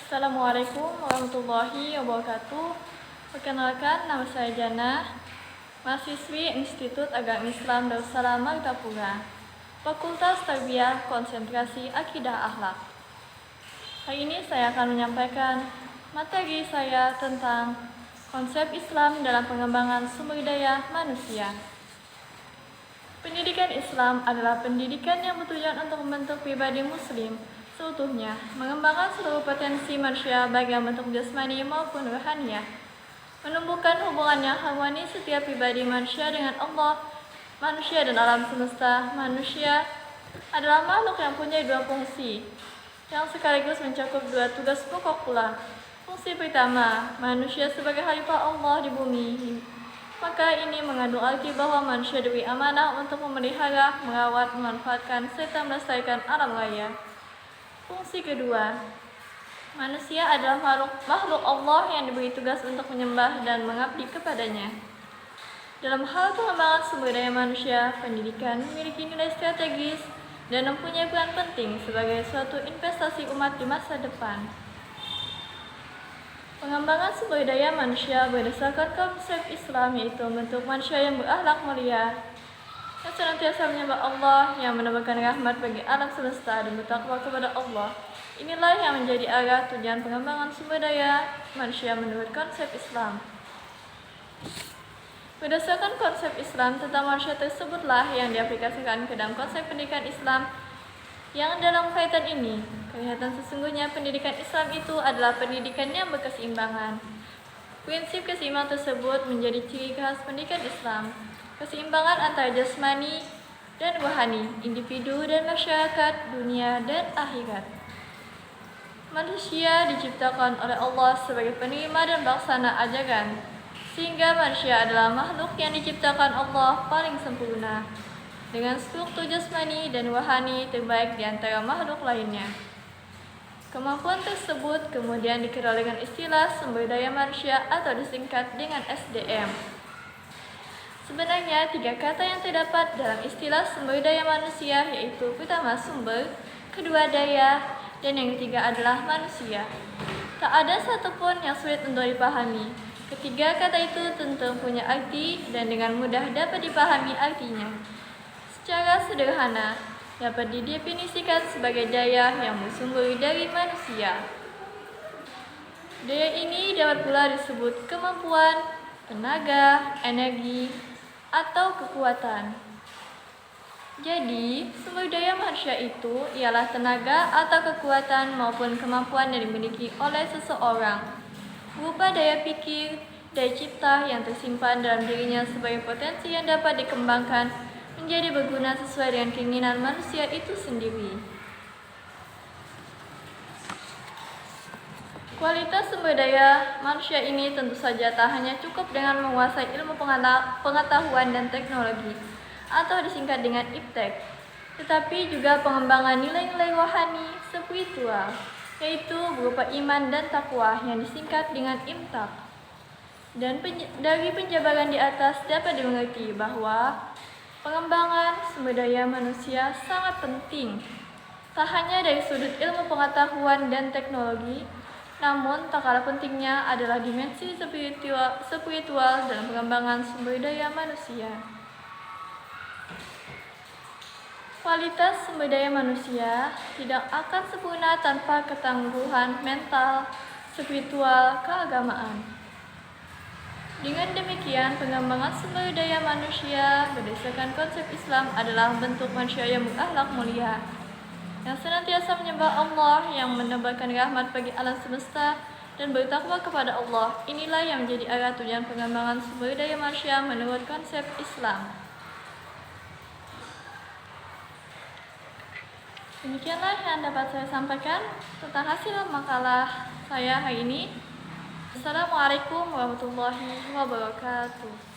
Assalamualaikum warahmatullahi wabarakatuh. Perkenalkan, nama saya Jana, mahasiswi Institut Agama Islam Darussalam Martapura, Fakultas Tarbiyah Konsentrasi Akidah Akhlak. Hari ini saya akan menyampaikan materi saya tentang konsep Islam dalam pengembangan sumber daya manusia. Pendidikan Islam adalah pendidikan yang bertujuan untuk membentuk pribadi muslim seutuhnya, mengembangkan seluruh potensi manusia baik dalam bentuk jasmani maupun rohaniah, menumbuhkan hubungan yang harmonis setiap pribadi manusia dengan Allah, manusia dan alam semesta. Manusia adalah makhluk yang punya dua fungsi, yang sekaligus mencakup dua tugas pokok pula. Fungsi pertama, manusia sebagai khalifah Allah di bumi. Maka ini mengandung arti bahwa manusia diberi amanah untuk memelihara, merawat, memanfaatkan, serta melestarikan alam raya. Fungsi kedua, manusia adalah makhluk Allah yang diberi tugas untuk menyembah dan mengabdi kepadanya. Dalam hal pengembangan sumber daya manusia, pendidikan memiliki nilai strategis dan mempunyai peran penting sebagai suatu investasi umat di masa depan. Pengembangan sumber daya manusia berdasarkan konsep Islam, yaitu membentuk manusia yang berakhlak mulia, yang senantiasa menyembah Allah, yang menebarkan rahmat bagi alam semesta dan bertakwa kepada Allah. Inilah yang menjadi arah tujuan pengembangan sumber daya manusia menurut konsep Islam. Berdasarkan konsep Islam tentang manusia tersebutlah yang diaplikasikan ke dalam konsep pendidikan Islam, yang dalam kaitan ini kelihatan sesungguhnya pendidikan Islam itu adalah pendidikan yang berkeseimbangan. Prinsip keseimbangan tersebut menjadi ciri khas pendidikan Islam. Keseimbangan antara jasmani dan rohani, individu dan masyarakat, dunia dan akhirat. Manusia diciptakan oleh Allah sebagai penerima dan pelaksana ajaran, sehingga manusia adalah makhluk yang diciptakan Allah paling sempurna, dengan struktur jasmani dan rohani terbaik di antara makhluk lainnya. Kemampuan tersebut kemudian dikenal dengan istilah sumber daya manusia atau disingkat dengan SDM. Sebenarnya, tiga kata yang terdapat dalam istilah sumber daya manusia, yaitu pertama sumber, kedua daya, dan yang ketiga adalah manusia. Tak ada satupun yang sulit untuk dipahami. Ketiga kata itu tentu punya arti dan dengan mudah dapat dipahami artinya. Secara sederhana, dapat didefinisikan sebagai daya yang bersumber dari manusia. Daya ini dapat pula disebut kemampuan, tenaga, energi, atau kekuatan. Jadi, sumber daya manusia itu ialah tenaga atau kekuatan maupun kemampuan yang dimiliki oleh seseorang, berupa daya pikir, daya cipta yang tersimpan dalam dirinya sebagai potensi yang dapat dikembangkan menjadi berguna sesuai dengan keinginan manusia itu sendiri. Kualitas sumber daya manusia ini tentu saja tak hanya cukup dengan menguasai ilmu pengetahuan dan teknologi, atau disingkat dengan iptek, tetapi juga pengembangan nilai-nilai rohani, spiritual, yaitu berupa iman dan takwa yang disingkat dengan imtak. Dan dari penjabaran di atas dapat dimengerti bahwa pengembangan sumber daya manusia sangat penting, tak hanya dari sudut ilmu pengetahuan dan teknologi, namun tak kalah pentingnya adalah dimensi spiritual dalam pengembangan sumber daya manusia. Kualitas sumber daya manusia tidak akan sempurna tanpa ketangguhan mental, spiritual, keagamaan. Dengan demikian, pengembangan sumber daya manusia berdasarkan konsep Islam adalah bentuk manusia yang berakhlak mulia, yang senantiasa menyembah Allah, yang menebarkan rahmat bagi alam semesta, dan bertakwa kepada Allah. Inilah yang menjadi arah tujuan pengembangan sumber daya manusia menurut konsep Islam. Demikianlah yang dapat saya sampaikan tentang hasil makalah saya hari ini. Assalamualaikum warahmatullahi wabarakatuh.